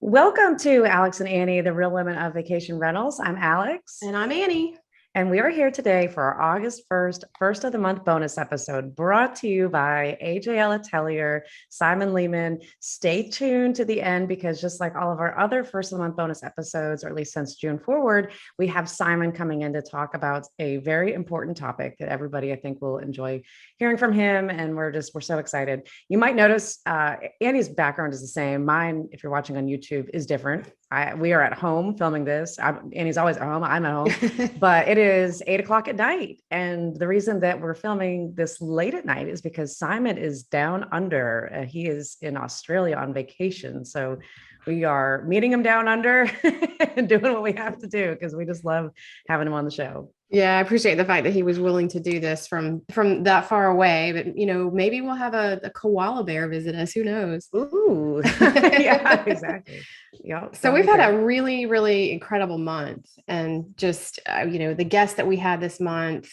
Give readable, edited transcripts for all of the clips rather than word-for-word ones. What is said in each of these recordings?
Welcome to Alex and Annie, the Real Women of Vacation Rentals. I'm Alex. And I'm Annie. And we are here today for our August 1st, first of the month bonus episode brought to you by AJL Atelier, Simon Lehmann. Stay tuned to the end because just like all of our other first of the month bonus episodes, or at least since June forward, we have Simon coming in to talk about a very important topic that everybody I think will enjoy hearing from him. And we're so excited. You might notice Annie's background is the same. Mine, if you're watching on YouTube, is different. We are at home filming this. Annie's always at home. I'm at home, but it is 8 o'clock at night. And the reason that we're filming this late at night is because Simon is down under. He is in Australia on vacation. So we are meeting him down under and doing what we have to do because we just love having him on the show. Yeah, I appreciate the fact that he was willing to do this from that far away. But, maybe we'll have a koala bear visit us. Who knows? Ooh, yeah, exactly. Yeah. So we've had a really, really incredible month. And just, the guests that we had this month,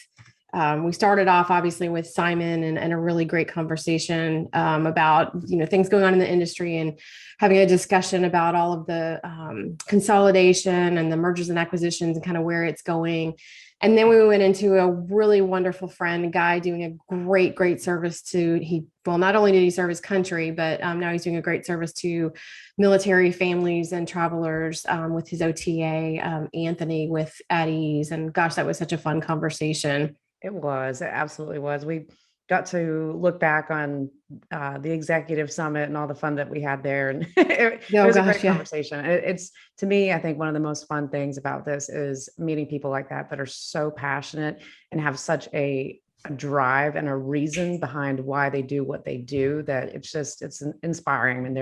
we started off obviously with Simon and a really great conversation about, things going on in the industry and having a discussion about all of the consolidation and the mergers and acquisitions and kind of where it's going. And then we went into a really wonderful friend, a guy doing a great service not only did he serve his country, but now he's doing a great service to military families and travelers with his OTA, Anthony with At Ease. And gosh, that was such a fun conversation. It absolutely was. We got to look back on the executive summit and all the fun that we had there. And it was a great conversation. It's, to me, I think one of the most fun things about this is meeting people like that are so passionate and have such a drive and a reason behind why they do what they do, that it's inspiring. And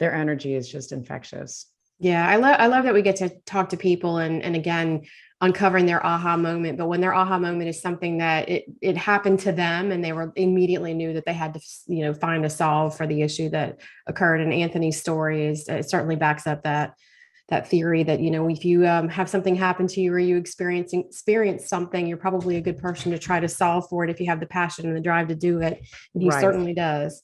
their energy is just infectious. Yeah, I love that we get to talk to people and again, uncovering their aha moment. But when their aha moment is something that it happened to them and they were immediately knew that they had to, find a solve for the issue that occurred. And Anthony's story it certainly backs up that theory that, if you have something happen to you or you experience something, you're probably a good person to try to solve for it if you have the passion and the drive to do it. And he certainly does.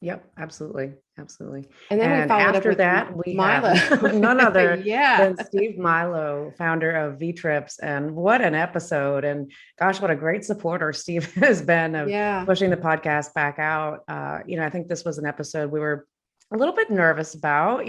Yep, absolutely. And then we followed after up that, we Milo, have none other than Steve Milo, founder of V-Trips. And what an episode. And gosh, what a great supporter Steve has been of pushing the podcast back out. I think this was an episode we were a little bit nervous about.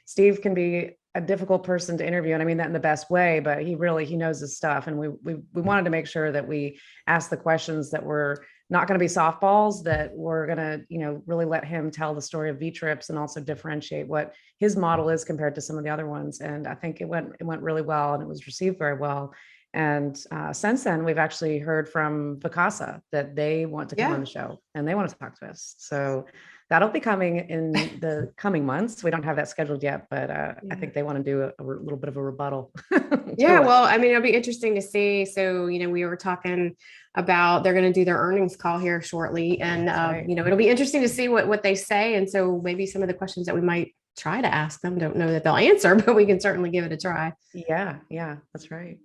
Steve can be a difficult person to interview. And I mean that in the best way, but he knows his stuff. And we wanted to make sure that we asked the questions that were not going to be softballs, that we're going to, really let him tell the story of V-Trips and also differentiate what his model is compared to some of the other ones. And I think it went really well and it was received very well. And since then, we've actually heard from Vacasa that they want to come on the show and they want to talk to us. So that'll be coming in the coming months. We don't have that scheduled yet, but I think they want to do a little bit of a rebuttal. Well, I mean, it'll be interesting to see. So, we were talking about they're going to do their earnings call here shortly. And, it'll be interesting to see what they say. And so maybe some of the questions that we might try to ask them, don't know that they'll answer, but we can certainly give it a try. Yeah, that's right.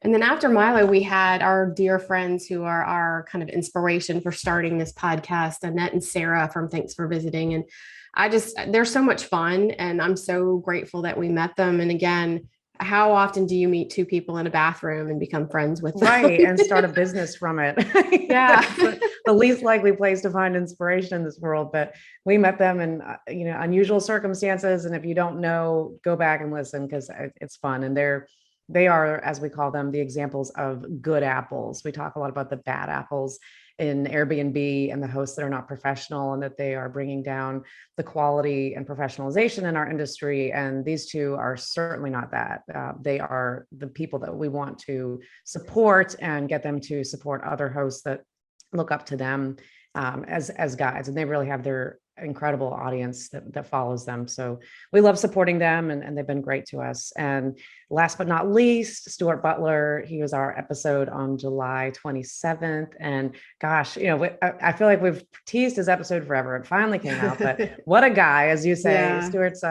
And then after Milo, we had our dear friends who are our kind of inspiration for starting this podcast, Annette and Sarah from Thanks for Visiting. And they're so much fun. And I'm so grateful that we met them. And again, how often do you meet two people in a bathroom and become friends with them? Right. And start a business from it. Yeah. The least likely place to find inspiration in this world, but we met them in, unusual circumstances. And if you don't know, go back and listen because it's fun. And they are, as we call them, the examples of good apples. We talk a lot about the bad apples in Airbnb and the hosts that are not professional and that they are bringing down the quality and professionalization in our industry. And these two are certainly not that. They are the people that we want to support and get them to support other hosts that look up to them as guides. And they really have their incredible audience that follows them. So we love supporting them and they've been great to us. And last but not least, Stuart Butler, he was our episode on July 27th. And gosh, I feel like we've teased his episode forever. It finally came out, but what a guy, as you say. Yeah. Stuart's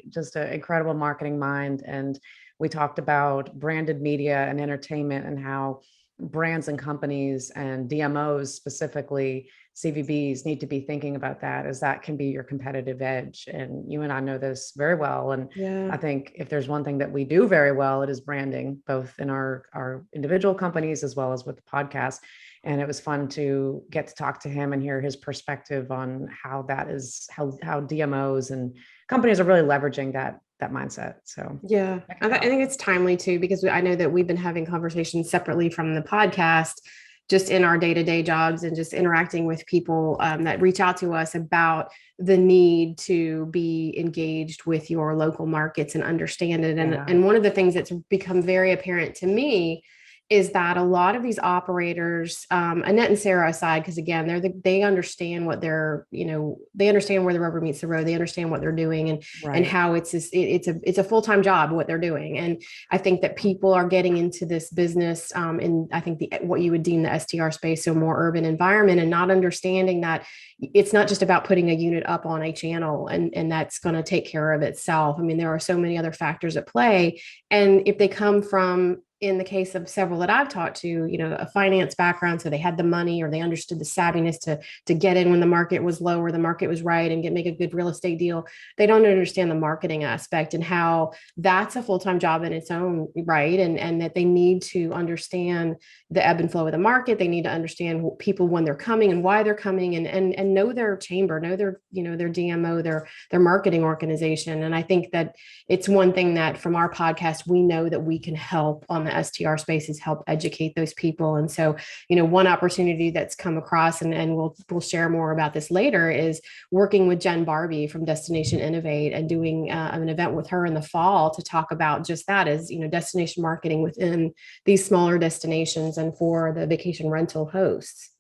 just an incredible marketing mind. And we talked about branded media and entertainment and how brands and companies and DMOs specifically CVBs need to be thinking about that, as that can be your competitive edge. And you and I know this very well. And Yeah. I think if there's one thing that we do very well, it is branding, both in our individual companies as well as with the podcast. And it was fun to get to talk to him and hear his perspective on how that is, how DMOs and companies are really leveraging that mindset. So yeah, I think it's timely too, because I know that we've been having conversations separately from the podcast, just in our day-to-day jobs and just interacting with people that reach out to us about the need to be engaged with your local markets and understand it. And one of the things that's become very apparent to me is that a lot of these operators, Annette and Sarah aside, because again, they understand what they understand where the rubber meets the road. They understand what they're doing and how it's a full-time job, what they're doing. And I think that people are getting into this business in, I think, what you would deem the STR space, so more urban environment, and not understanding that it's not just about putting a unit up on a channel and that's going to take care of itself. I mean, there are so many other factors at play. And if they come from, in the case of several that I've talked to, a finance background, so they had the money or they understood the savviness to get in when the market was low or the market was right and make a good real estate deal. They don't understand the marketing aspect and how that's a full-time job in its own right. And that they need to understand the ebb and flow of the market. They need to understand people when they're coming and why they're coming, and know their chamber, know their DMO, their marketing organization. And I think that it's one thing that from our podcast, we know that we can help on the STR space, is help educate those people. And so, one opportunity that's come across, and we'll share more about this later, is working with Jen Barbie from Destination Innovate and doing an event with her in the fall to talk about just that, is, destination marketing within these smaller destinations and for the vacation rental hosts.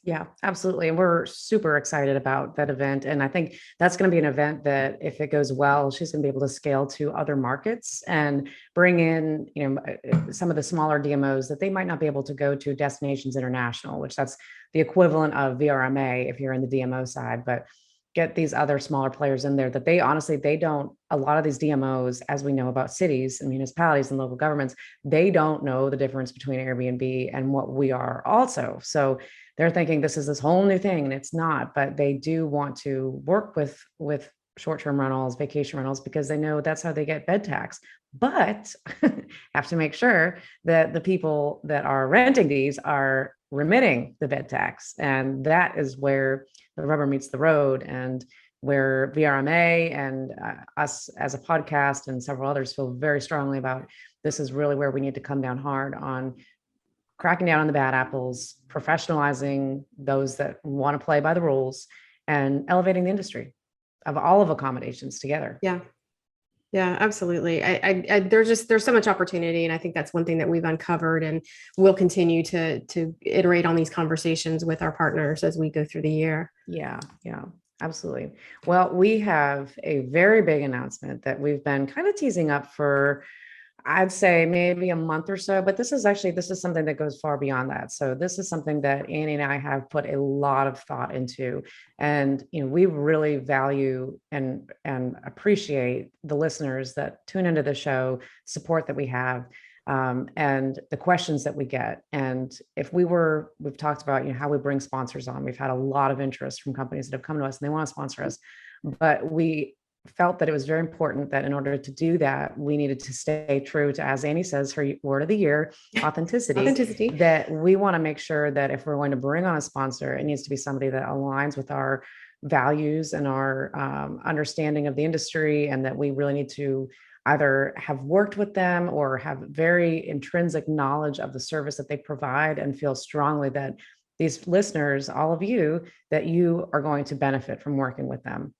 Yeah, absolutely. And we're super excited about that event. And I think that's going to be an event that, if it goes well, she's going to be able to scale to other markets and bring in, some of the smaller DMOs that they might not be able to go to Destinations International, which that's the equivalent of VRMA if you're in the DMO side, but get these other smaller players in there that they don't, a lot of these DMOs, as we know about cities and municipalities and local governments, they don't know the difference between Airbnb and what we are also. So they're thinking this is this whole new thing, and it's not, but they do want to work with short-term rentals, vacation rentals, because they know that's how they get bed tax. But have to make sure that the people that are renting these are remitting the bed tax. And that is where the rubber meets the road, and where VRMA and us as a podcast and several others feel very strongly about, this is really where we need to come down hard on cracking down on the bad apples, professionalizing those that want to play by the rules, and elevating the industry of all of accommodations together. Yeah. Yeah, absolutely. There's so much opportunity. And I think that's one thing that we've uncovered, and we'll continue to iterate on these conversations with our partners as we go through the year. Yeah, absolutely. Well, we have a very big announcement that we've been kind of teasing up for, I'd say, maybe a month or so, but this is something that goes far beyond that. So this is something that Annie and I have put a lot of thought into, and we really value and appreciate the listeners that tune into the show, support that we have, and the questions that we get. And we've talked about how we bring sponsors on. We've had a lot of interest from companies that have come to us and they want to sponsor us, but we felt that it was very important that in order to do that, we needed to stay true to, as Annie says, her word of the year, authenticity. That we want to make sure that if we're going to bring on a sponsor, it needs to be somebody that aligns with our values and our understanding of the industry, and that we really need to either have worked with them or have very intrinsic knowledge of the service that they provide, and feel strongly that these listeners, all of you, that you are going to benefit from working with them.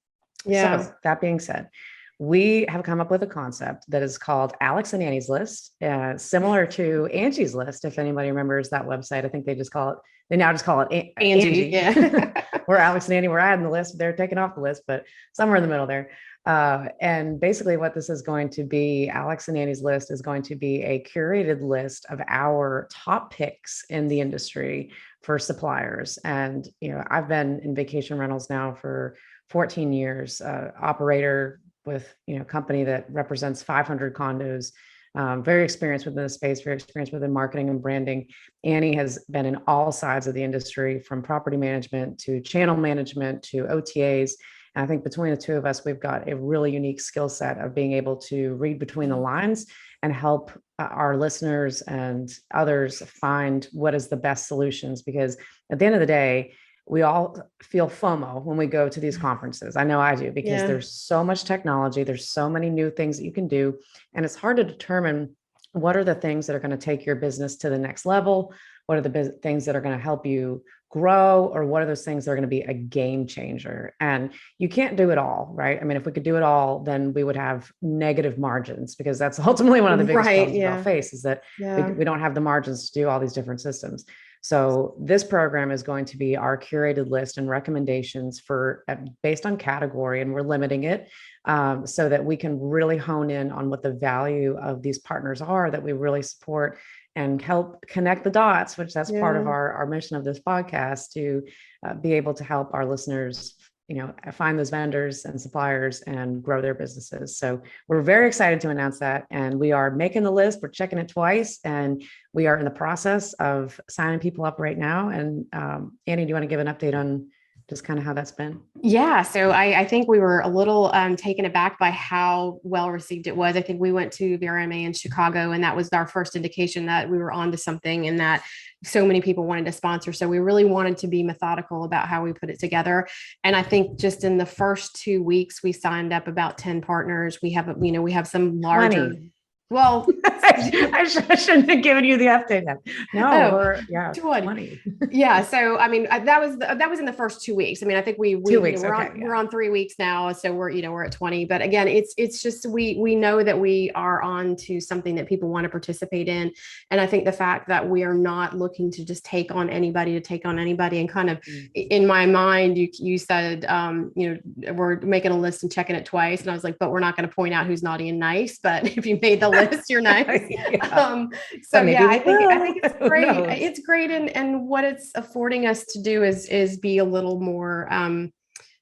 Yeah. So that being said, we have come up with a concept that is called Alex and Annie's List, similar to Angie's List. If anybody remembers that website, I think they now just call it Angie. Yeah. Where Alex and Annie were adding the list, they're taking off the list, but somewhere in the middle there. And basically what this is going to be, Alex and Annie's List, is going to be a curated list of our top picks in the industry for suppliers. And, I've been in vacation rentals now for 14 years, operator with, company that represents 500 condos, very experienced within the space, very experienced within marketing and branding. Annie has been in all sides of the industry, from property management to channel management to OTAs. And I think between the two of us, we've got a really unique skill set of being able to read between the lines and help our listeners and others find what is the best solutions. Because at the end of the day, we all feel FOMO when we go to these conferences. I know I do, because there's so much technology. There's so many new things that you can do. And it's hard to determine what are the things that are going to take your business to the next level. What are the things that are going to help you grow, or what are those things that are going to be a game changer? And you can't do it all, right? I mean, if we could do it all, then we would have negative margins, because that's ultimately one of the biggest problems we all face, is that we don't have the margins to do all these different systems. So this program is going to be our curated list and recommendations for based on category, and we're limiting it so that we can really hone in on what the value of these partners are that we really support, and help connect the dots, which that's part of our mission of this podcast, to be able to help our listeners, find those vendors and suppliers and grow their businesses. So we're very excited to announce that. And we are making the list. We're checking it twice, and we are in the process of signing people up right now. And Annie, do you want to give an update on just kind of how that's been? Yeah. So I think we were a little taken aback by how well received it was. I think we went to VRMA in Chicago, and that was our first indication that we were onto something, and that so many people wanted to sponsor. So we really wanted to be methodical about how we put it together. And I think just in the first 2 weeks, we signed up about 10 partners. We have, we have some larger. 20. Well, I shouldn't have given you the update. No, we're 20. Yeah. So, I mean, that was in the first 2 weeks. I mean, I think we're on 3 weeks now. So we're at 20, but again, it's just, we know that we are on to something that people want to participate in. And I think the fact that we are not looking to just take on anybody and kind of in my mind, you said, we're making a list and checking it twice. And I was like, but we're not going to point out who's naughty and nice, but if you made the list, you're nice. I think it's great. It's great. And what it's affording us to do is be a little more,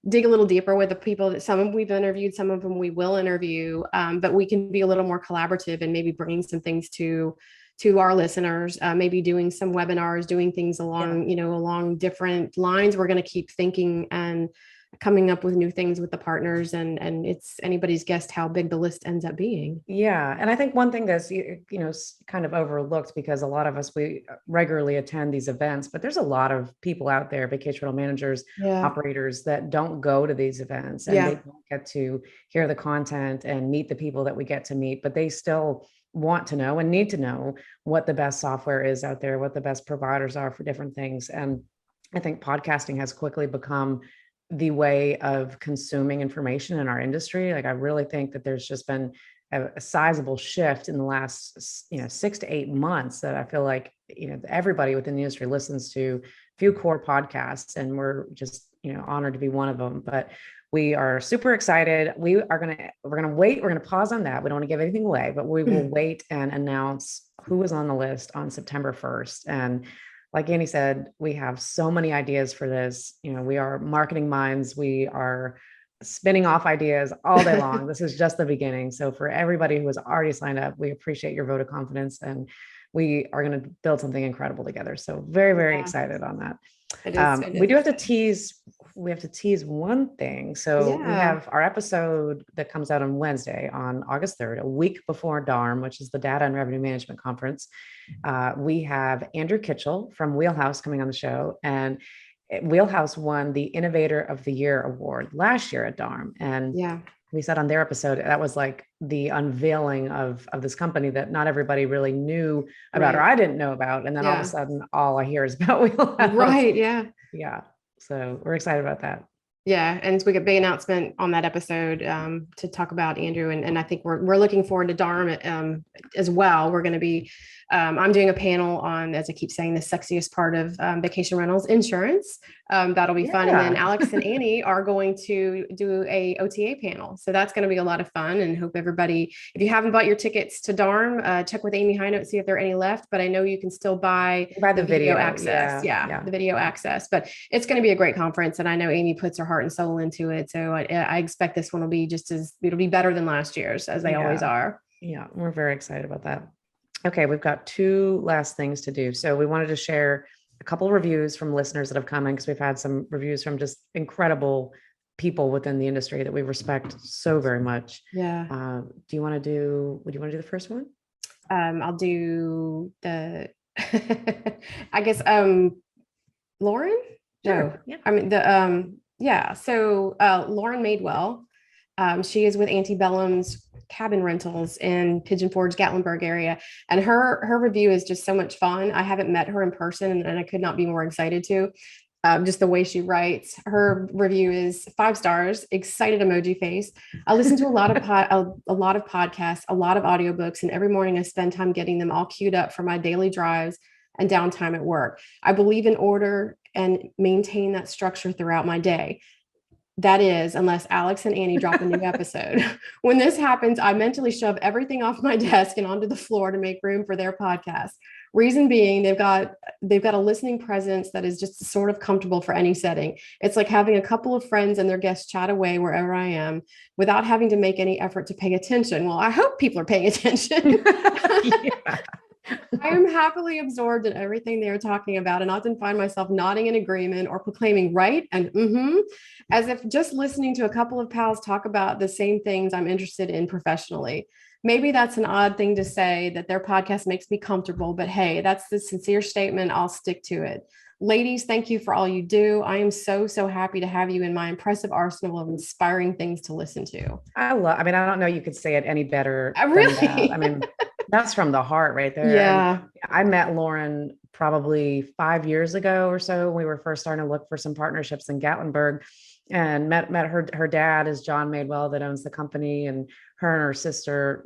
dig a little deeper with the people that some of them we've interviewed, some of them we will interview, but we can be a little more collaborative and maybe bringing some things to our listeners, maybe doing some webinars, doing things along different lines. We're going to keep thinking and coming up with new things with the partners, and it's anybody's guess how big the list ends up being. Yeah. And I think one thing that's, kind of overlooked, because a lot of us, we regularly attend these events, but there's a lot of people out there, vacation rental managers, operators, that don't go to these events, and they don't get to hear the content and meet the people that we get to meet, but they still want to know and need to know what the best software is out there, what the best providers are for different things. And I think podcasting has quickly become the way of consuming information in our industry. Like, I really think that there's just been a sizable shift in the last, 6 to 8 months, that I feel like, everybody within the industry listens to a few core podcasts, and we're just, honored to be one of them. But we are super excited. We're going to wait. We're going to pause on that. We don't want to give anything away, but we will wait and announce who is on the list on September 1st. And like Annie said, we have so many ideas for this. We are marketing minds. We are spinning off ideas all day long. This is just the beginning. So for everybody who has already signed up, we appreciate your vote of confidence, and we are going to build something incredible together. So very, very excited on that. We do have to tease. We have to tease one thing. So we have our episode that comes out on Wednesday, on August 3rd, a week before DARM, which is the Data and Revenue Management Conference. We have Andrew Kitchell from Wheelhouse coming on the show, and Wheelhouse won the Innovator of the Year award last year at DARM. And we said on their episode, that was like the unveiling of this company that not everybody really knew about, or I didn't know about. And then all of a sudden, all I hear is about Wheelhouse. Right. Yeah. Yeah. So we're excited about that. Yeah. And so we got a big announcement on that episode to talk about Andrew. And I think we're looking forward to DARM as well. We're going to be, I'm doing a panel on, as I keep saying, the sexiest part of vacation rentals, insurance. That'll be fun. And then Alex and Annie are going to do a OTA panel. So that's going to be a lot of fun, and hope everybody, if you haven't bought your tickets to DARM, check with Amy Hinote, see if there are any left, but I know you can still buy the video access. The video access, but it's going to be a great conference. And I know Amy puts her heart and soul into it. So I expect this one will be it'll be better than last year's, as they always are. Yeah, we're very excited about that. Okay, we've got two last things to do. So we wanted to share a couple of reviews from listeners that have come in because we've had some reviews from just incredible people within the industry that we respect so very much. Yeah. Would you want to do the first one? I'll do the, I guess, Lauren? No, Sure. Yeah. I mean, yeah. So, Lauren Madewell, she is with Antebellum's Cabin Rentals in Pigeon Forge, Gatlinburg area. And her review is just so much fun. I haven't met her in person and I could not be more excited to. Just the way she writes. Her review is 5 stars, excited emoji face. I listen to a lot of a lot of podcasts, a lot of audiobooks, and every morning I spend time getting them all queued up for my daily drives and downtime at work. I believe in order and maintain that structure throughout my day. That is, unless Alex and Annie drop a new episode. When this happens, I mentally shove everything off my desk and onto the floor to make room for their podcast. Reason being, they've got a listening presence that is just sort of comfortable for any setting. It's like having a couple of friends and their guests chat away wherever I am without having to make any effort to pay attention. Well, I hope people are paying attention. Yeah. I am happily absorbed in everything they are talking about and often find myself nodding in agreement or proclaiming right and as if just listening to a couple of pals talk about the same things I'm interested in professionally. Maybe that's an odd thing to say that their podcast makes me comfortable, but hey, that's the sincere statement. I'll stick to it. Ladies, thank you for all you do. I am so, so happy to have you in my impressive arsenal of inspiring things to listen to. I don't know you could say it any better. Really? I mean, that's from the heart right there. Yeah. And I met Lauren probably 5 years ago or so. We were first starting to look for some partnerships in Gatlinburg and met her dad is John Madewell that owns the company, and her and her sister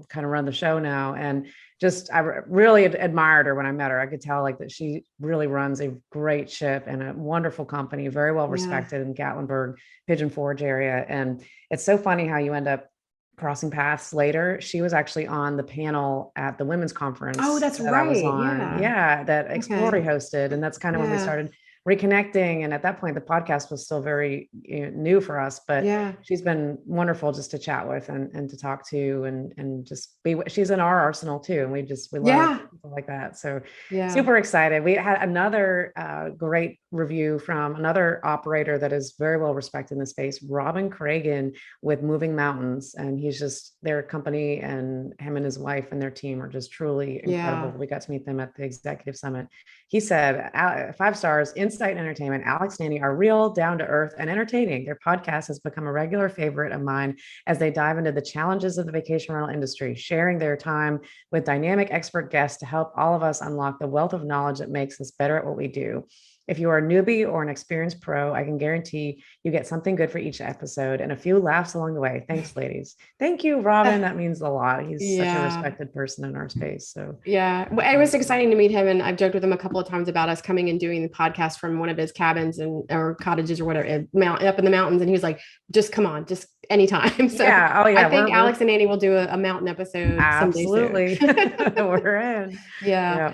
kind of run the show now. And just, I really admired her when I met her. I could tell like that she really runs a great ship and a wonderful company, very well respected in Gatlinburg, Pigeon Forge area. And it's so funny how you end up crossing paths later. She was actually on the panel at the women's conference. Oh, that's that right. I was on. Yeah, that Exploratory Okay. hosted. And that's kind of when we started reconnecting. And at that point, the podcast was still very new for us, but Yeah. she's been wonderful just to chat with and to talk to and just be, she's in our arsenal too. And we love people like that. So super excited. We had another great review from another operator that is very well respected in the space, Robin Cragen with Moving Mountains. And he's just, their company and him and his wife and their team are just truly incredible. We got to meet them at the executive summit. He said, 5 stars, insight and entertainment. Alex and Annie are real, down to earth, and entertaining. Their podcast has become a regular favorite of mine as they dive into the challenges of the vacation rental industry, sharing their time with dynamic expert guests to help all of us unlock the wealth of knowledge that makes us better at what we do. If you are a newbie or an experienced pro, I can guarantee you get something good for each episode and a few laughs along the way. Thanks, ladies. Thank you, Robin. That means a lot. He's such a respected person in our space. So well, it was exciting to meet him. And I've joked with him a couple of times about us coming and doing the podcast from one of his cabins or cottages or whatever, up in the mountains. And he was like, just come on, just anytime. So I think Alex and Annie will do a mountain episode. Absolutely. We're in. Yeah.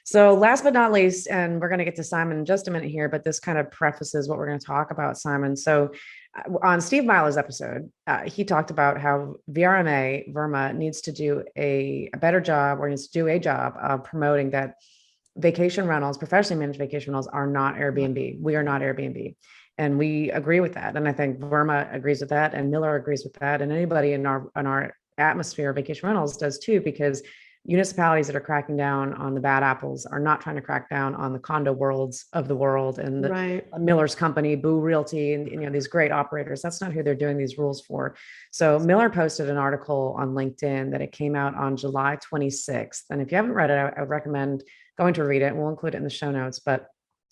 So last but not least, and we're going to get to Simon in just a minute here, but this kind of prefaces what we're going to talk about, Simon. So on Steve Milo's episode, he talked about how VRMA needs to do a better job, or needs to do a job of promoting that vacation rentals, professionally managed vacation rentals, are not Airbnb. We are not Airbnb. And we agree with that. And I think Verma agrees with that, and Miller agrees with that. And anybody in our atmosphere of vacation rentals does too, because municipalities that are cracking down on the bad apples are not trying to crack down on the condo worlds of the world and the Miller's company, Boo Realty, and these great operators. That's not who they're doing these rules for. So Miller posted an article on LinkedIn that it came out on July 26th. And if you haven't read it, I would recommend going to read it. We'll include it in the show notes, but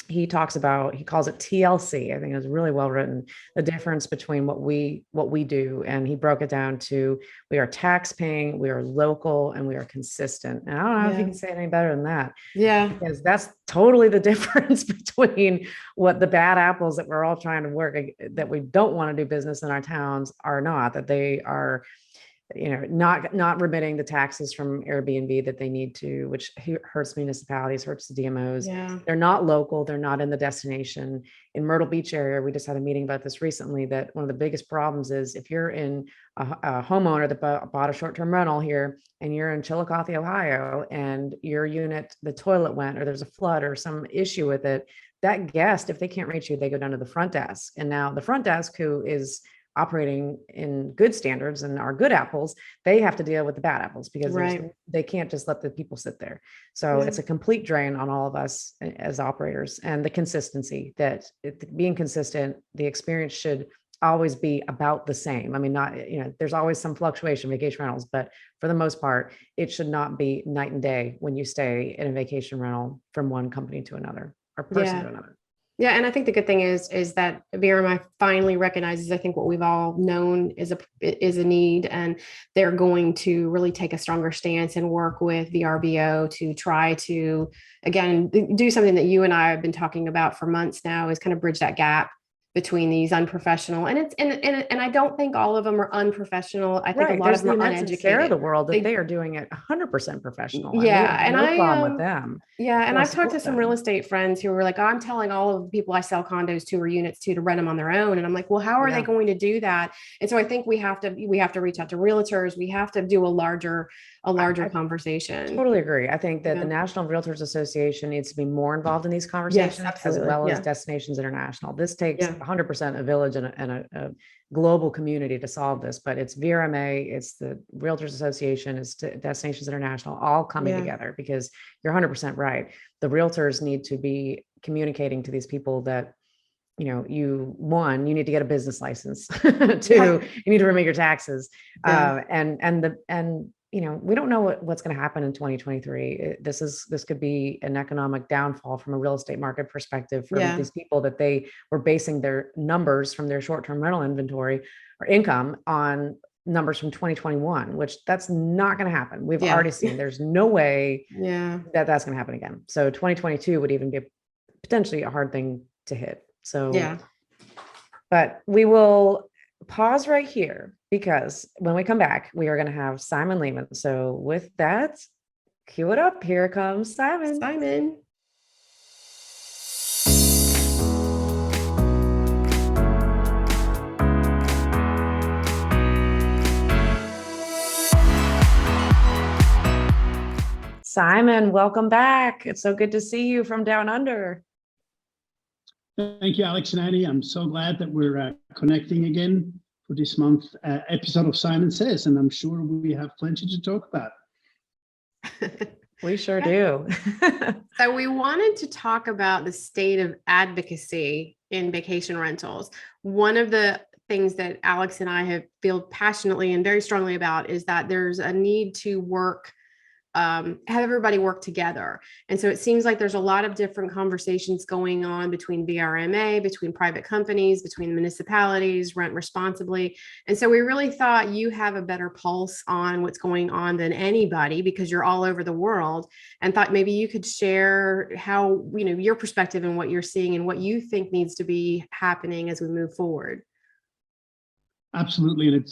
he calls it TLC. I think it was really well written, the difference between what we do. And he broke it down to, we are tax paying, we are local, and we are consistent. And I don't know if you can say it any better than that. Yeah. Because that's totally the difference between what the bad apples that we're all trying to work, that we don't want to do business in our towns, are not, that they are not remitting the taxes from Airbnb that they need to, which hurts municipalities, hurts the DMOs. Yeah. They're not local. They're not in the destination. In Myrtle Beach area, we just had a meeting about this recently, that one of the biggest problems is if you're in a homeowner that bought a short-term rental here and you're in Chillicothe, Ohio, and your unit, the toilet went, or there's a flood or some issue with it, that guest, if they can't reach you, they go down to the front desk. And now the front desk, who is operating in good standards and are good apples, they have to deal with the bad apples, because they can't just let the people sit there. So it's a complete drain on all of us as operators. And the consistency, that being consistent, the experience should always be about the same. I mean, there's always some fluctuation, vacation rentals, but for the most part, it should not be night and day when you stay in a vacation rental from one company to another, or person to another. Yeah. And I think the good thing is that VRMI finally recognizes, I think, what we've all known is a need, and they're going to really take a stronger stance and work with VRBO to try to, again, do something that you and I have been talking about for months now, is kind of bridge that gap between these unprofessional, and I don't think all of them are unprofessional. I think a lot of them are uneducated. Of the world that they are doing it 100% professional. Yeah, and no problem with them. Yeah, and I've talked to some real estate friends who were like, I'm telling all of the people I sell condos to or units to rent them on their own, and I'm like, well, how are they going to do that? And so I think we have to reach out to realtors. We have to do a larger conversation. Totally agree. I think that the National Realtors Association needs to be more involved in these conversations, as well as Destinations International. This takes 100% a village and a global community to solve this, but it's VRMA, it's the Realtors Association, it's Destinations International, all coming together, because you're 100% right. The realtors need to be communicating to these people that, you need to get a business license. Two, you need to remit your taxes. We don't know what's going to happen in 2023. This could be an economic downfall from a real estate market perspective for these people, that they were basing their numbers from their short-term rental inventory or income on numbers from 2021, which that's not going to happen. We've already seen there's no way that that's going to happen again. So 2022 would even be potentially a hard thing to hit. So, but we will pause right here, because when we come back, we are going to have Simon Lehmann. So with that, cue it up. Here comes Simon. Simon, welcome back. It's so good to see you from down under. Thank you, Alex and Annie. I'm so glad that we're connecting again for this month's episode of Simon Says, and I'm sure we have plenty to talk about. We sure do. So we wanted to talk about the state of advocacy in vacation rentals. One of the things that Alex and I feel passionately and very strongly about is that there's a need to have everybody work together. And so it seems like there's a lot of different conversations going on between VRMA, between private companies, between municipalities, rent responsibly. And so we really thought you have a better pulse on what's going on than anybody, because you're all over the world, and thought maybe you could share how, your perspective and what you're seeing and what you think needs to be happening as we move forward. Absolutely. And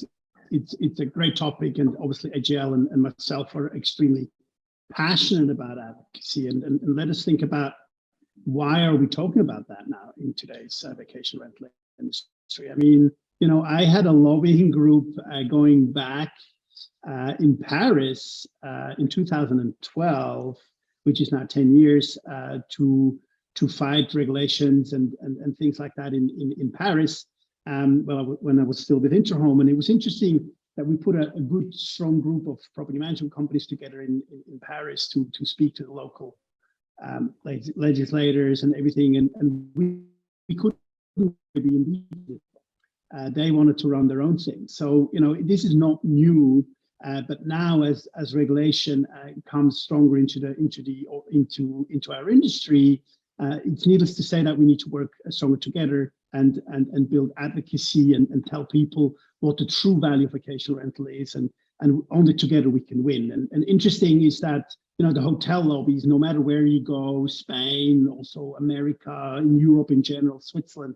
it's a great topic, and obviously AJL and myself are extremely passionate about advocacy, and let us think about, why are we talking about that now in today's vacation rental industry? I mean, I had a lobbying group going back in Paris in 2012, which is now 10 years, to fight regulations and things like that in Paris. When I was still with Interhome, and it was interesting that we put a good, strong group of property management companies together in Paris to speak to the local legislators and everything, and we couldn't be they wanted to run their own thing. So this is not new, but now as regulation comes stronger into our industry, it's needless to say that we need to work stronger together and build advocacy and tell people what the true value of vacation rental is, and only together we can win. And interesting is that the hotel lobbies, no matter where you go, Spain, also America, in Europe in general, Switzerland,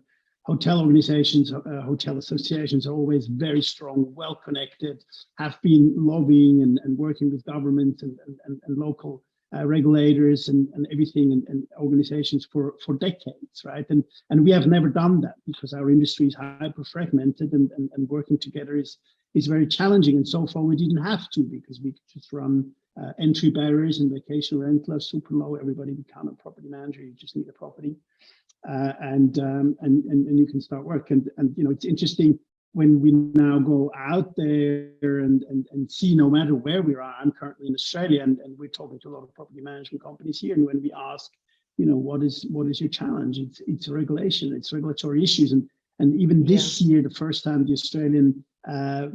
hotel organizations, hotel associations are always very strong, well connected, have been lobbying and working with government and local regulators and everything and organizations for decades, right? And we have never done that because our industry is hyper fragmented and working together is very challenging. And so far we didn't have to because we could just run entry barriers and vacation rental are super low. Everybody become a property manager. You just need a property, and you can start work. And you know, it's interesting when we now go out there and see, no matter where we are. I'm currently in Australia, and we're talking to a lot of property management companies here. And when we ask, you know, what is your challenge? It's regulation, it's regulatory issues, and even this year, the first time the Australian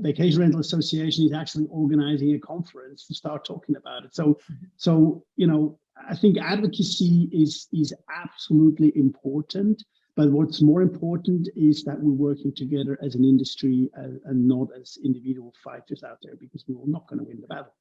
Vacation Rental Association is actually organizing a conference to start talking about it. So you know, I think advocacy is absolutely important, but what's more important is that we're working together as an industry and not as individual fighters out there, because we're not going to win the battle.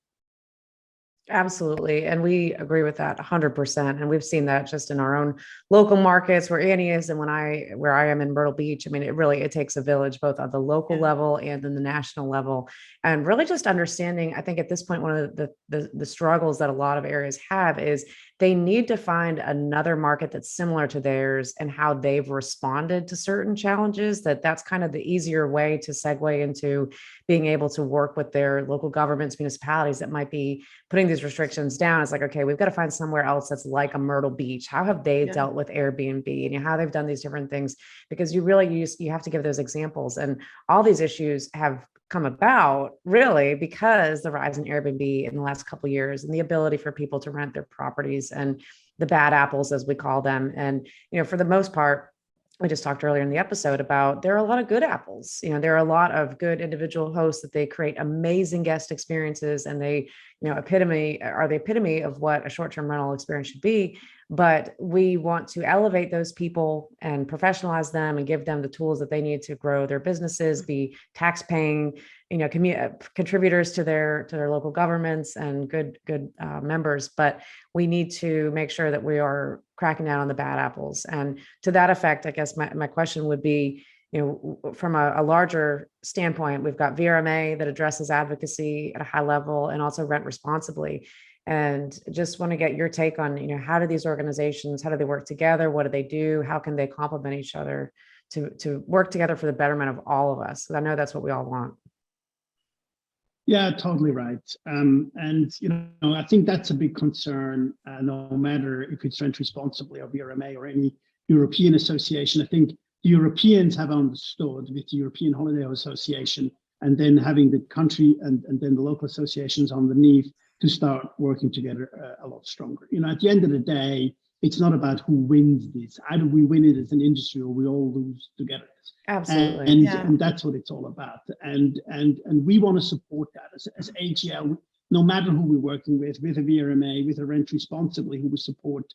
Absolutely. And we agree with that 100%. And we've seen that just in our own local markets where Annie is and where I am in Myrtle Beach. I mean, it takes a village, both at the local level and then the national level. And really just understanding, I think at this point, one of the struggles that a lot of areas have is they need to find another market that's similar to theirs and how they've responded to certain challenges. That's kind of the easier way to segue into being able to work with their local governments, municipalities that might be putting these restrictions down. It's like, okay, we've got to find somewhere else that's like a Myrtle Beach. How have they dealt with Airbnb and how they've done these different things? Because you have to give those examples. And all these issues have come about really because the rise in Airbnb in the last couple of years and the ability for people to rent their properties and the bad apples, as we call them. And, you know, for the most part, we just talked earlier in the episode about there are a lot of good apples. You know, there are a lot of good individual hosts that they create amazing guest experiences, and they, you know, are the epitome of what a short-term rental experience should be. But we want to elevate those people and professionalize them and give them the tools that they need to grow their businesses, be tax-paying, you know, contributors to their local governments and good members. But we need to make sure that we are cracking down on the bad apples. And to that effect, I guess my question would be, you know, from a larger standpoint, we've got VRMA that addresses advocacy at a high level and also rent responsibly. And just want to get your take on, you know, how do these organizations, how do they work together? What do they do? How can they complement each other to work together for the betterment of all of us? Because I know that's what we all want. Yeah, totally right. And, you know, I think that's a big concern, no matter if it's rent responsibly or VRMA or any European association. I think the Europeans have understood with the European Holiday Association and then having the country and then the local associations underneath to start working together a lot stronger. You know, at the end of the day, it's not about who wins this. Either we win it as an industry or we all lose together. Absolutely. And that's what it's all about. And we want to support that as AJL, no matter who we're working with a VRMA, with a rent responsibly, who we support,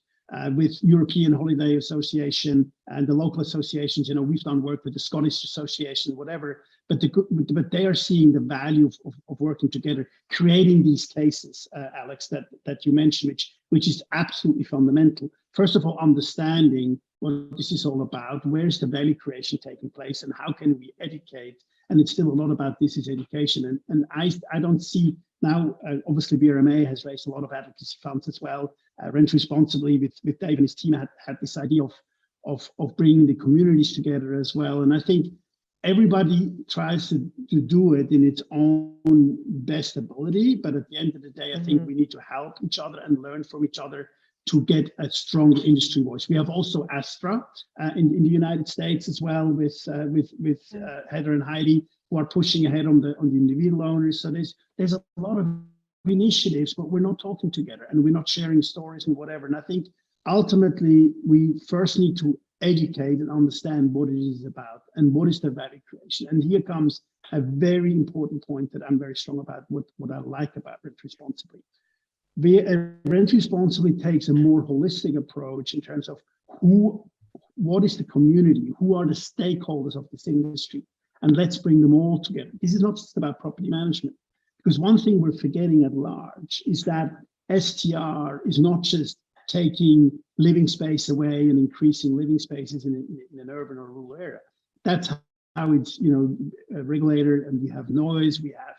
with European Holiday Association and the local associations. You know, we've done work with the Scottish Association, whatever, but they are seeing the value of working together, creating these cases, Alex, that you mentioned, which is absolutely fundamental. First of all, understanding what this is all about, where's the value creation taking place, and how can we educate? And it's still a lot about this is education. And I don't see now, obviously VRMA has raised a lot of advocacy funds as well. Rent responsibly with Dave and his team had this idea of bringing the communities together as well. And I think everybody tries to do it in its own best ability, but at the end of the day, I think we need to help each other and learn from each other to get a strong industry voice. We have also Astra in the United States as well with Heather and Heidi, who are pushing ahead on the individual owners. So there's a lot of initiatives, but we're not talking together and we're not sharing stories and whatever. And I think ultimately we first need to educate and understand what it is about and what is the value creation. And here comes a very important point that I'm very strong about, what I like about Rent Responsibly. Rent Responsibly takes a more holistic approach in terms of what is the community, who are the stakeholders of this industry, and let's bring them all together. This is not just about property management, because one thing we're forgetting at large is that STR is not just taking living space away and increasing living spaces in an urban or rural area. That's how it's, regulated, and we have noise, we have,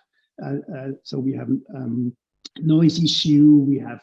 so we have noise issue, we have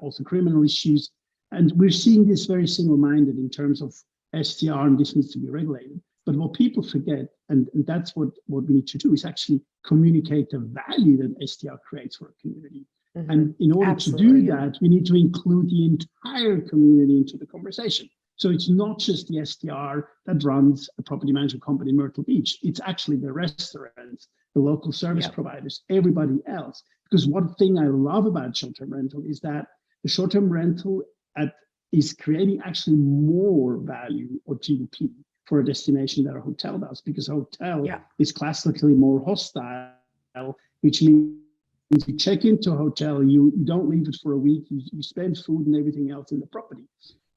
also criminal issues, and we're seeing this very single-minded in terms of STR, and this needs to be regulated. But what people forget, and that's what we need to do, is actually communicate the value that STR creates for a community. Mm-hmm. And in order to do that, we need to include the entire community into the conversation. So it's not just the STR that runs a property management company in Myrtle Beach. It's actually the restaurants, the local service providers, everybody else. Because one thing I love about short-term rental is that the short-term rental is creating actually more value or GDP for a destination than a hotel does, because a hotel is classically more hostile, which means you check into a hotel, you don't leave it for a week, you spend food and everything else in the property.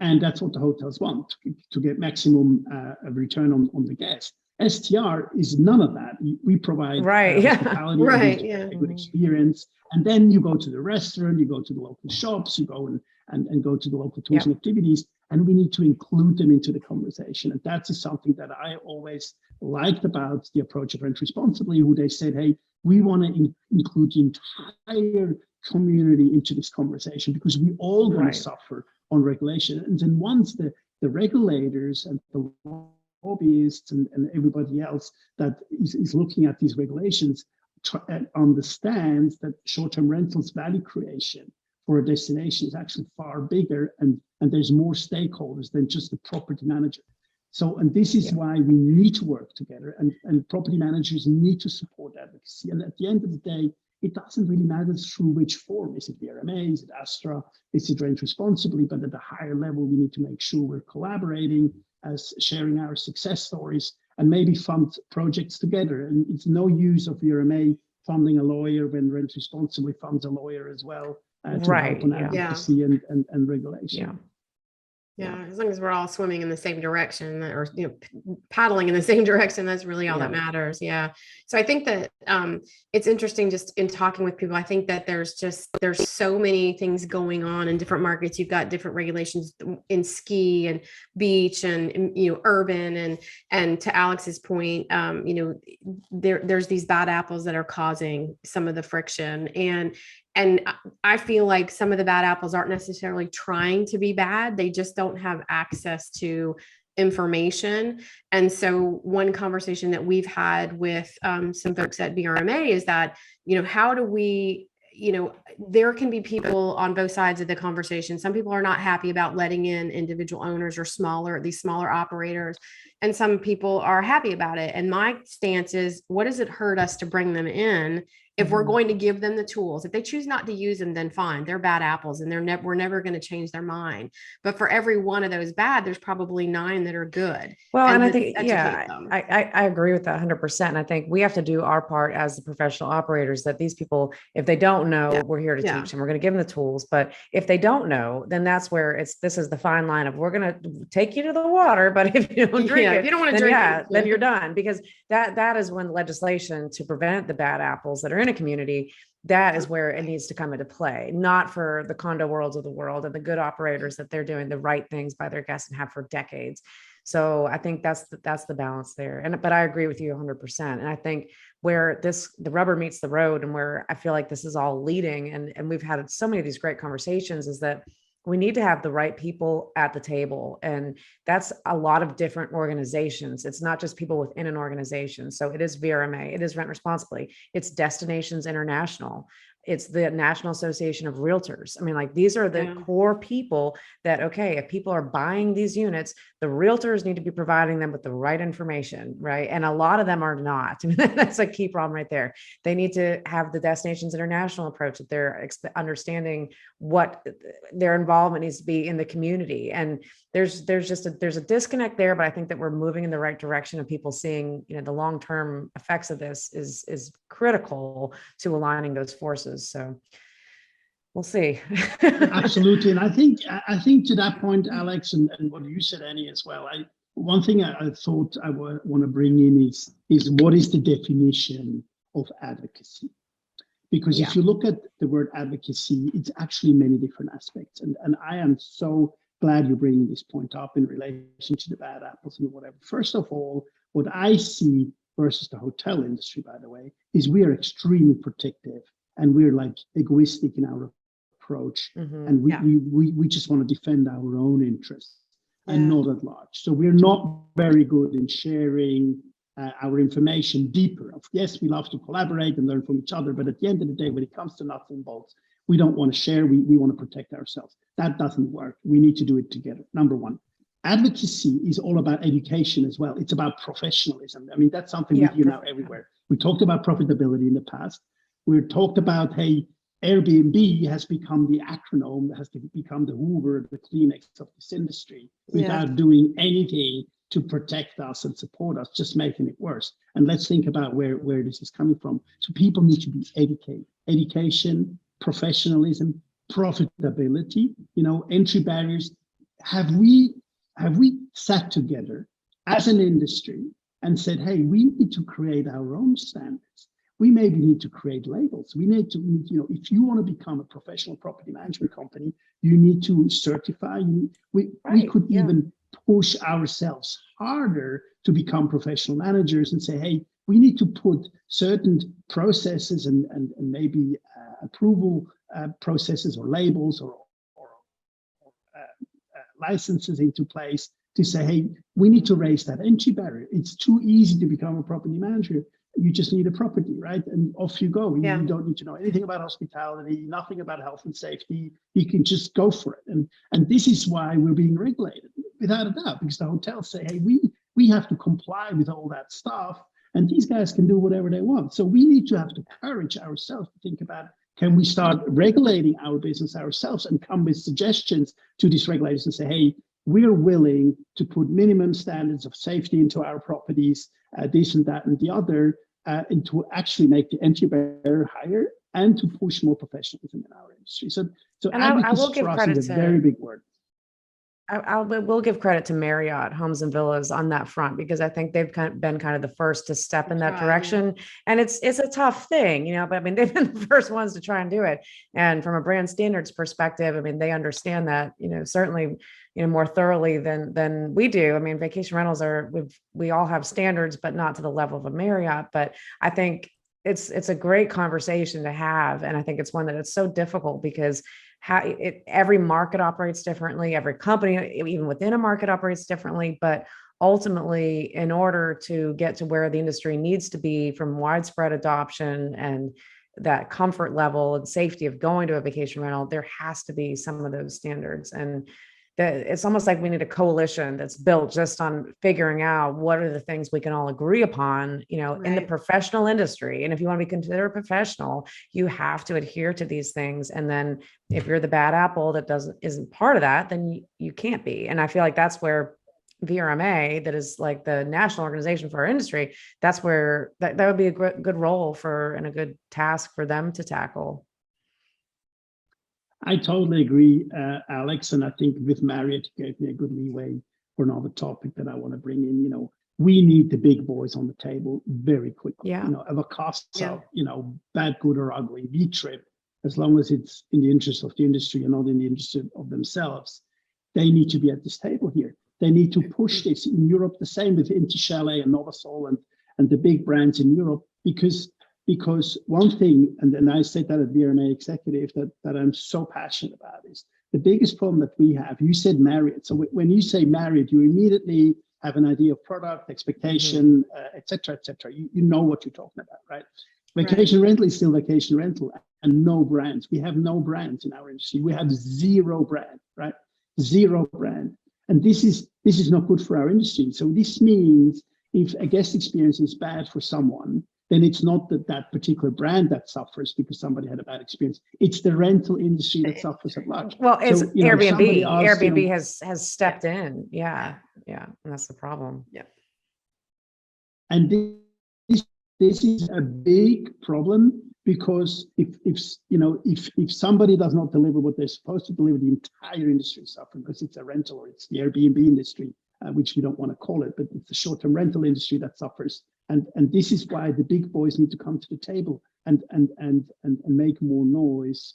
And that's what the hotels want, to get maximum return on the guest. STR is none of that. We provide hospitality, a good experience. And then you go to the restaurant, you go to the local shops, you go and go to the local tourism activities, and we need to include them into the conversation. And that is something that I always liked about the approach of Rent Responsibly, who they said, hey, we want to include the entire community into this conversation, because we all going to suffer on regulation. And then once the regulators and the lobbyists and everybody else that is looking at these regulations understands that short-term rentals value creation for a destination is actually far bigger, and there's more stakeholders than just the property manager. So, and this is why we need to work together, and property managers need to support advocacy. And at the end of the day, it doesn't really matter through which form. Is it VRMA? Is it Astra? Is it Rent Responsibly? But at a higher level, we need to make sure we're collaborating, as sharing our success stories, and maybe fund projects together. And it's no use of VRMA funding a lawyer when Rent Responsibly funds a lawyer as well to help on advocacy and regulation. Yeah, as long as we're all swimming in the same direction, or paddling in the same direction, that's really all that matters. Yeah. So I think that it's interesting, just in talking with people, I think that there's so many things going on in different markets. You've got different regulations in ski and beach and urban, and to Alex's point, there's these bad apples that are causing some of the friction, and I feel like some of the bad apples aren't necessarily trying to be bad. They just don't have access to information. And so one conversation that we've had with some folks at BRMA is that, how do we, there can be people on both sides of the conversation. Some people are not happy about letting in individual owners or these smaller operators. And some people are happy about it. And my stance is, what does it hurt us to bring them in if we're going to give them the tools? If they choose not to use them, then fine, they're bad apples, and we're never going to change their mind. But for every one of those bad, there's probably 9 that are good. Well, and I think, I agree with that 100%. And I think we have to do our part as the professional operators, that these people, if they don't know, we're here to teach them. We're going to give them the tools. But if they don't know, then that's where this is the fine line of, we're going to take you to the water, but if you don't drink it, if you don't want to drink it, then you're done. Because that is when legislation to prevent the bad apples that are in a community, that is where it needs to come into play, not for the condo worlds of the world and the good operators that they're doing the right things by their guests and have for decades. So I think that's the balance there. But I agree with you 100%. And I think where the rubber meets the road, and where I feel like this is all leading, and we've had so many of these great conversations, is that we need to have the right people at the table. And that's a lot of different organizations. It's not just people within an organization. So it is VRMA, it is Rent Responsibly, it's Destinations International, it's the National Association of Realtors. I mean, like, these are the core people that, okay, if people are buying these units, the realtors need to be providing them with the right information, right? And a lot of them are not. I mean, that's a key problem right there. They need to have the Destinations International approach, that they're understanding what their involvement needs to be in the community. And there's a disconnect there, but I think that we're moving in the right direction of people seeing, the long-term effects of this is critical to aligning those forces. So we'll see. Absolutely. And I think to that point, Alex, and what you said, Annie, as well, one thing I thought I want to bring in is what is the definition of advocacy? Because if you look at the word advocacy, it's actually many different aspects. And I am so glad you're bringing this point up in relation to the bad apples and whatever. First of all, what I see versus the hotel industry, by the way, is we are extremely protective and we're like egoistic in our approach. And we just want to defend our own interests and not at large. So we're not very good in sharing our information deeper. Yes, we love to collaborate and learn from each other, but at the end of the day, when it comes to nuts and bolts, we don't want to share. We want to protect ourselves. That doesn't work. We need to do it together. Number one. Advocacy is all about education as well. It's about professionalism. I mean, that's something we hear now everywhere. We talked about profitability in the past. We talked about, hey, Airbnb has become the acronym, has become the Hoover, the Kleenex of this industry without doing anything to protect us and support us, just making it worse. And let's think about where this is coming from. So people need to be educated. Education, professionalism, profitability, entry barriers. Have we sat together as an industry and said, hey, we need to create our own standards. We maybe need to create labels. We need to, if you want to become a professional property management company, you need to certify. We could even push ourselves harder to become professional managers and say, hey, we need to put certain processes and maybe approval processes or labels or licenses into place to say, hey, we need to raise that entry barrier. It's too easy to become a property manager. You just need a property, right? And off you go. You don't need to know anything about hospitality, nothing about health and safety. You can just go for it. And this is why we're being regulated, without a doubt, because the hotels say, hey, we have to comply with all that stuff, and these guys can do whatever they want. So we need to have the courage ourselves to think about, can we start regulating our business ourselves and come with suggestions to these regulators and say, hey, we're willing to put minimum standards of safety into our properties, this and that and the other, and to actually make the entry barrier higher and to push more professionalism in our industry. So I will give credit is a very big word. I will give credit to Marriott Homes and Villas on that front, because I think they've been kind of the first to step in that direction. And it's a tough thing, but I mean, they've been the first ones to try and do it. And from a brand standards perspective, I mean, they understand that, certainly, more thoroughly than we do. I mean, vacation rentals we all have standards, but not to the level of a Marriott. But I think it's a great conversation to have. And I think it's one that it's so difficult because every market operates differently. Every company, even within a market, operates differently. But ultimately, in order to get to where the industry needs to be from widespread adoption and that comfort level and safety of going to a vacation rental, there has to be some of those standards. And it's almost like we need a coalition that's built just on figuring out what are the things we can all agree upon, in the professional industry. And if you want to be considered a professional, you have to adhere to these things. And then if you're the bad apple that isn't part of that, then you can't be. And I feel like that's where VRMA, that is like the national organization for our industry, that's where that would be a good role and a good task for them to tackle. I totally agree, Alex. And I think with Marriott, you gave me a good leeway for another topic that I want to bring in. We need the big boys on the table very quickly. Avocasa, bad, good, or ugly, V-Trip, as long as it's in the interest of the industry and not in the interest of themselves, they need to be at this table here. They need to push this. In Europe, the same with Interchalet and Novasol and the big brands in Europe, because one thing, and then I said that at VRMA Executive, that I'm so passionate about is the biggest problem that we have. You said Marriott. So when you say Marriott, you immediately have an idea of product, expectation, et cetera, et cetera. You know what you're talking about, right? Vacation rental is still vacation rental and no brands. We have no brands in our industry. We have zero brand, right? Zero brand. And this is not good for our industry. So this means if a guest experience is bad for someone, then it's not that particular brand that suffers because somebody had a bad experience. It's the rental industry that suffers at large. Well, it's Airbnb. Airbnb has stepped in. Yeah. And that's the problem. Yeah. And this is a big problem because if somebody does not deliver what they're supposed to deliver, the entire industry is suffering because it's a rental or it's the Airbnb industry, which we don't want to call it, but it's the short-term rental industry that suffers And this is why the big boys need to come to the table and make more noise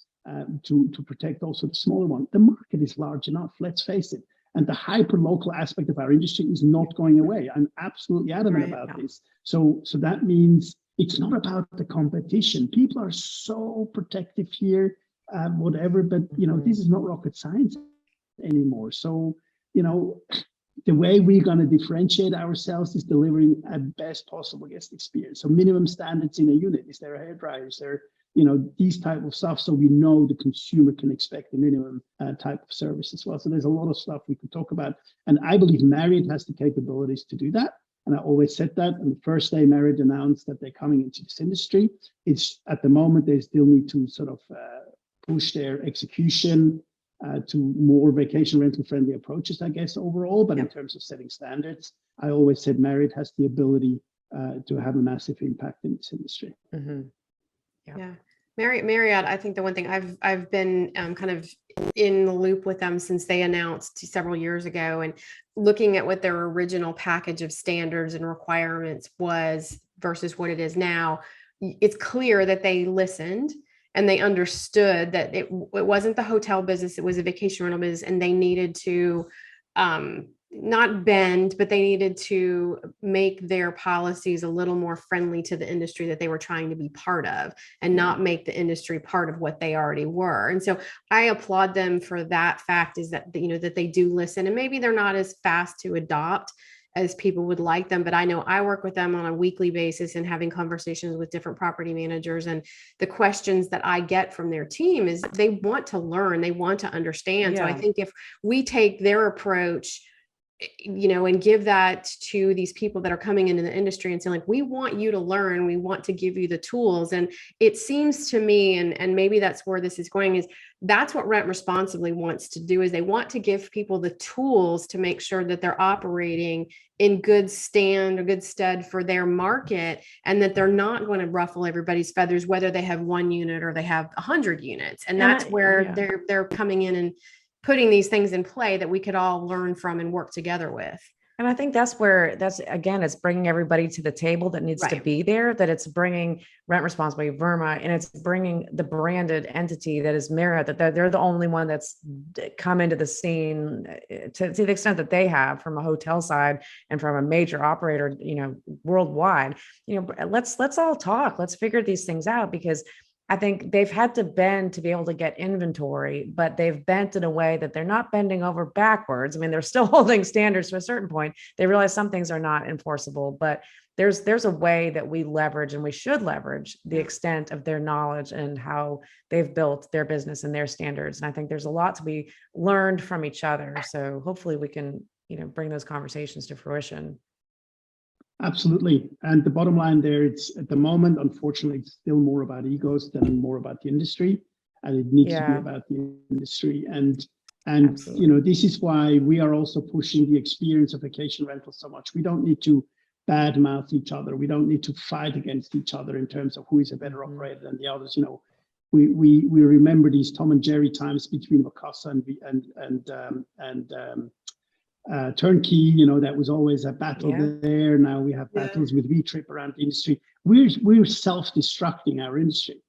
to protect also the smaller one. The market is large enough, let's face it. And the hyper-local aspect of our industry is not going away. I'm absolutely adamant about this. So that means it's not about the competition. People are so protective here, whatever, but this is not rocket science anymore. So, the way we're going to differentiate ourselves is delivering a best possible guest experience. So minimum standards in a unit. Is there a hairdryer? Is there, these type of stuff, so we know the consumer can expect the minimum type of service as well. So there's a lot of stuff we could talk about. And I believe Marriott has the capabilities to do that. And I always said that. And the first day Marriott announced that they're coming into this industry, it's at the moment they still need to sort of push their execution to more vacation rental friendly approaches, I guess, overall. But in terms of setting standards, I always said Marriott has the ability to have a massive impact in this industry. Mm-hmm. Yeah. Marriott, I think the one thing I've been kind of in the loop with them since they announced several years ago, and looking at what their original package of standards and requirements was versus what it is now, it's clear that they listened and they understood that it wasn't the hotel business, it was a vacation rental business, and they needed to not bend, but they needed to make their policies a little more friendly to the industry that they were trying to be part of, and not make the industry part of what they already were. And so I applaud them for that fact, is that, that they do listen, and maybe they're not as fast to adopt as people would like them. But I know I work with them on a weekly basis and having conversations with different property managers. And the questions that I get from their team is they want to learn, they want to understand. So I think if we take their approach, and give that to these people that are coming into the industry and saying, like, we want you to learn, we want to give you the tools. And it seems to me, and maybe that's where this is going, is that's what Rent Responsibly wants to do, is they want to give people the tools to make sure that they're operating in good stead for their market, and that they're not going to ruffle everybody's feathers, whether they have 1 unit or they have 100 units. And that's where they're coming in and putting these things in play that we could all learn from and work together with. And I think that's again, it's bringing everybody to the table that needs to be there, that it's bringing Rent Responsibly, Verma, and it's bringing the branded entity that is Marriott, that they're the only one that's come into the scene to the extent that they have from a hotel side and from a major operator, worldwide. Let's all talk, let's figure these things out, because I think they've had to bend to be able to get inventory, but they've bent in a way that they're not bending over backwards. I mean, they're still holding standards to a certain point. They realize some things are not enforceable, but there's a way that we leverage, and we should leverage, the extent of their knowledge and how they've built their business and their standards. And I think there's a lot to be learned from each other. So hopefully we can, bring those conversations to fruition. Absolutely. And the bottom line there, it's at the moment, unfortunately, it's still more about egos than more about the industry. And it needs to be about the industry. And this is why we are also pushing the experience of vacation rental so much. We don't need to badmouth each other. We don't need to fight against each other in terms of who is a better operator than the others. We remember these Tom and Jerry times between Vacasa and Turnkey, that was always a battle there. Now we have battles with V-Trip around the industry. We're self-destructing our industry,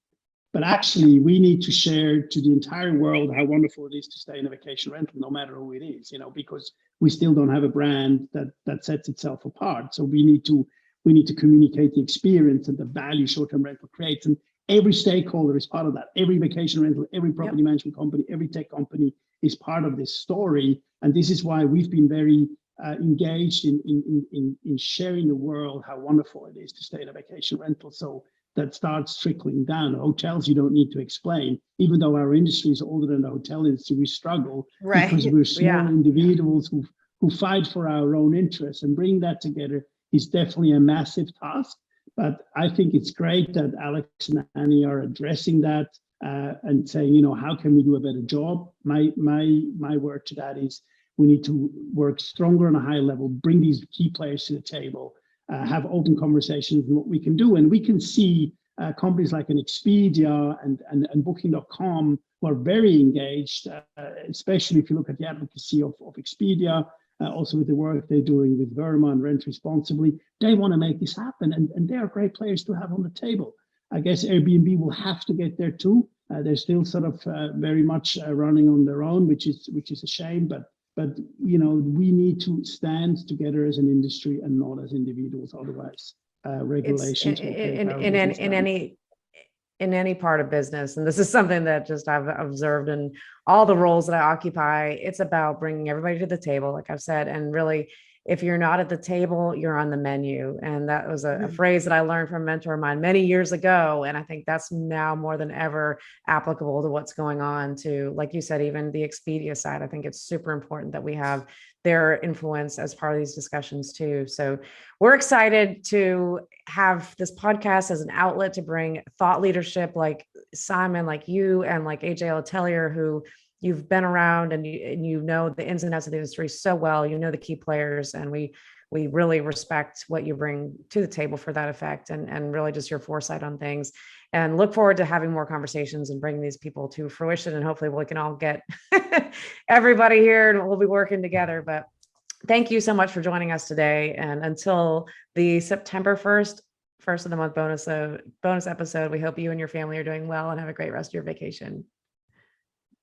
but actually we need to share to the entire world how wonderful it is to stay in a vacation rental, no matter who it is, because we still don't have a brand that sets itself apart. So we need to communicate the experience and the value short-term rental creates. And every stakeholder is part of that. Every vacation rental, every property management company, every tech company is part of this story. And this is why we've been very engaged in sharing the world how wonderful it is to stay in a vacation rental. So that starts trickling down. Hotels, you don't need to explain. Even though our industry is older than the hotel industry, we struggle because we're small individuals who fight for our own interests. And bringing that together is definitely a massive task. But I think it's great that Alex and Annie are addressing that and saying, how can we do a better job? My word to that is we need to work stronger on a high level, bring these key players to the table, have open conversations on what we can do. And we can see companies like an Expedia and Booking.com who are very engaged, especially if you look at the advocacy of Expedia also with the work they're doing with Verma and Rent Responsibly. They want to make this happen, and they are great players to have on the table. I guess Airbnb will have to get there too. They're still sort of very much running on their own, which is a shame. But we need to stand together as an industry and not as individuals. Otherwise, regulations in any part of business. And this is something that just I've observed in all the roles that I occupy. It's about bringing everybody to the table, like I've said, and really, if you're not at the table, you're on the menu. And that was a phrase that I learned from a mentor of mine many years ago. And I think that's now more than ever applicable to what's going on to, like you said, even the Expedia side. I think it's super important that we have their influence as part of these discussions too. So we're excited to have this podcast as an outlet to bring thought leadership like Simon, like you, and like AJL Atelier, who you've been around and you know the ins and outs of the industry so well. You know the key players, and we really respect what you bring to the table for that effect, and really just your foresight on things. And look forward to having more conversations and bringing these people to fruition. And hopefully we can all get everybody here and we'll be working together. But thank you so much for joining us today. And until the September 1st of the month bonus episode, we hope you and your family are doing well and have a great rest of your vacation.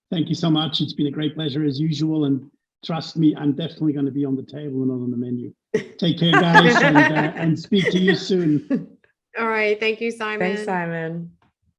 Thank you so much. It's been a great pleasure as usual. And trust me, I'm definitely going to be on the table and not on the menu. Take care, guys, and speak to you soon. All right. Thank you, Simon. Thanks, Simon.